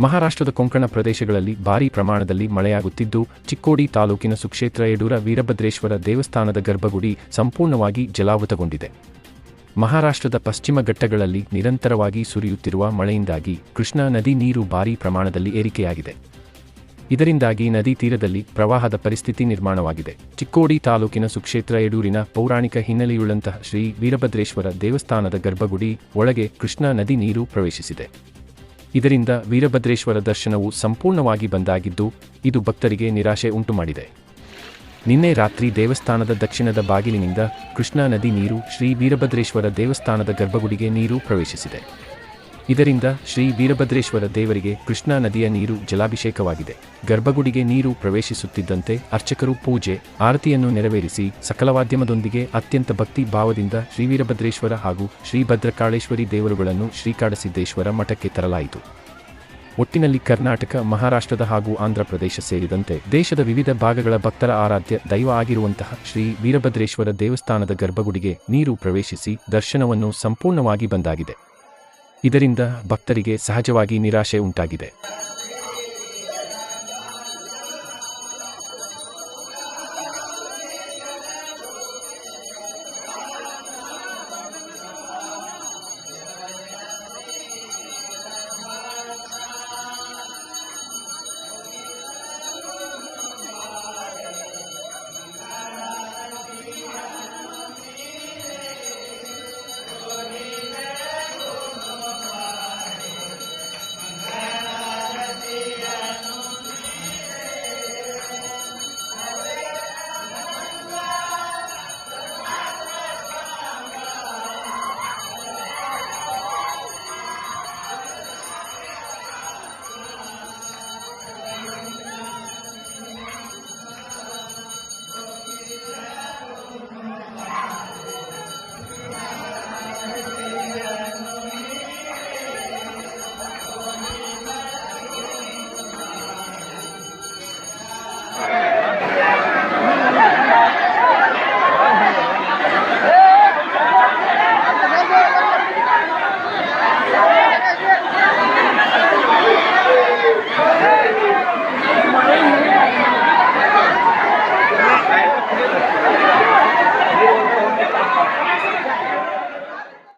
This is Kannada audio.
ಮಹಾರಾಷ್ಟ್ರದ ಕೊಂಕಣ ಪ್ರದೇಶಗಳಲ್ಲಿ ಭಾರೀ ಪ್ರಮಾಣದಲ್ಲಿ ಮಳೆಯಾಗುತ್ತಿದ್ದು, ಚಿಕ್ಕೋಡಿ ತಾಲೂಕಿನ ಸುಕ್ಷೇತ್ರ ಯಡೂರ ವೀರಭದ್ರೇಶ್ವರ ದೇವಸ್ಥಾನದ ಗರ್ಭಗುಡಿ ಸಂಪೂರ್ಣವಾಗಿ ಜಲಾವೃತಗೊಂಡಿದೆ. ಮಹಾರಾಷ್ಟ್ರದ ಪಶ್ಚಿಮ ಘಟ್ಟಗಳಲ್ಲಿ ನಿರಂತರವಾಗಿ ಸುರಿಯುತ್ತಿರುವ ಮಳೆಯಿಂದಾಗಿ ಕೃಷ್ಣಾ ನದಿ ನೀರು ಭಾರೀ ಪ್ರಮಾಣದಲ್ಲಿ ಏರಿಕೆಯಾಗಿದೆ. ಇದರಿಂದಾಗಿ ನದಿ ತೀರದಲ್ಲಿ ಪ್ರವಾಹದ ಪರಿಸ್ಥಿತಿ ನಿರ್ಮಾಣವಾಗಿದೆ. ಚಿಕ್ಕೋಡಿ ತಾಲೂಕಿನ ಸುಕ್ಷೇತ್ರ ಯಡೂರಿನ ಪೌರಾಣಿಕ ಹಿನ್ನೆಲೆಯುಳ್ಳಂತಹ ಶ್ರೀ ವೀರಭದ್ರೇಶ್ವರ ದೇವಸ್ಥಾನದ ಗರ್ಭಗುಡಿ ಒಳಗೆ ಕೃಷ್ಣಾ ನದಿ ನೀರು ಪ್ರವೇಶಿಸಿದೆ. ಇದರಿಂದ ವೀರಭದ್ರೇಶ್ವರ ದರ್ಶನವು ಸಂಪೂರ್ಣವಾಗಿ ಬಂದಾಗಿದ್ದು, ಇದು ಭಕ್ತರಿಗೆ ನಿರಾಶೆ ಉಂಟುಮಾಡಿದೆ. ನಿನ್ನೆ ರಾತ್ರಿ ದೇವಸ್ಥಾನದ ದಕ್ಷಿಣದ ಬಾಗಿಲಿನಿಂದ ಕೃಷ್ಣಾ ನದಿ ನೀರು ಶ್ರೀ ವೀರಭದ್ರೇಶ್ವರ ದೇವಸ್ಥಾನದ ಗರ್ಭಗುಡಿಗೆ ನೀರು ಪ್ರವೇಶಿಸಿದೆ. ಇದರಿಂದ ಶ್ರೀ ವೀರಭದ್ರೇಶ್ವರ ದೇವರಿಗೆ ಕೃಷ್ಣಾ ನದಿಯ ನೀರು ಜಲಾಭಿಷೇಕವಾಗಿದೆ. ಗರ್ಭಗುಡಿಗೆ ನೀರು ಪ್ರವೇಶಿಸುತ್ತಿದ್ದಂತೆ ಅರ್ಚಕರು ಪೂಜೆ, ಆರತಿಯನ್ನು ನೆರವೇರಿಸಿ ಸಕಲವಾದ್ಯಮದೊಂದಿಗೆ ಅತ್ಯಂತ ಭಕ್ತಿ ಭಾವದಿಂದ ಶ್ರೀ ವೀರಭದ್ರೇಶ್ವರ ಹಾಗೂ ಶ್ರೀ ಭದ್ರಕಾಳೇಶ್ವರಿ ದೇವರುಗಳನ್ನು ಶ್ರೀಕಾಡಸಿದ್ದೇಶ್ವರ ಮಠಕ್ಕೆ ತರಲಾಯಿತು. ಒಟ್ಟಿನಲ್ಲಿ ಕರ್ನಾಟಕ, ಮಹಾರಾಷ್ಟ್ರದ ಹಾಗೂ ಆಂಧ್ರಪ್ರದೇಶ ಸೇರಿದಂತೆ ದೇಶದ ವಿವಿಧ ಭಾಗಗಳ ಭಕ್ತರ ಆರಾಧ್ಯ ದೈವ ಆಗಿರುವಂತಹ ಶ್ರೀ ವೀರಭದ್ರೇಶ್ವರ ದೇವಸ್ಥಾನದ ಗರ್ಭಗುಡಿಗೆ ನೀರು ಪ್ರವೇಶಿಸಿ ದರ್ಶನವನ್ನು ಸಂಪೂರ್ಣವಾಗಿ ಬಂದಾಗಿದೆ. ಇದರಿಂದ ಭಕ್ತರಿಗೆ ಸಹಜವಾಗಿ ನಿರಾಶೆ ಉಂಟಾಗಿದೆ.